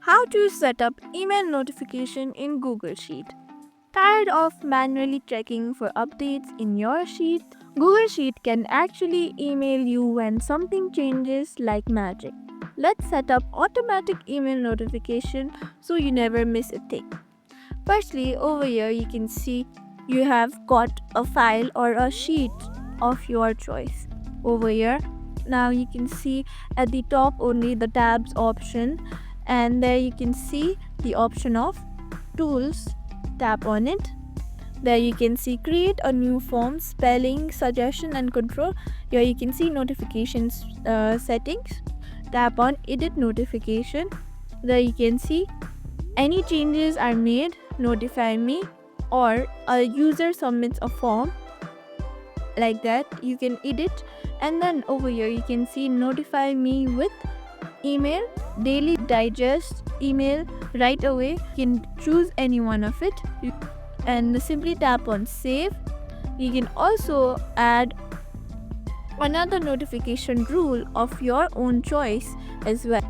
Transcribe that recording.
How to set up email notification in Google Sheet. Tired of manually checking for updates in your sheet? Google Sheet can actually email you when something changes like magic. Let's set up automatic email notification so you never miss a thing. Firstly, over here you can see you have got a file or a sheet of your choice. Over here, now you can see at the top only the tabs option, and there you can see the option of tools. Tap on it. There you can see create a new form, spelling, suggestion and control. Here you can see notifications settings. Tap on edit notification. There you can see any changes are made, notify me, or a user submits a form. Like that you can edit, and then over here you can see notify me with email, daily digest email. Right away you can choose any one of it and simply tap on save. You can also add another notification rule of your own choice as well.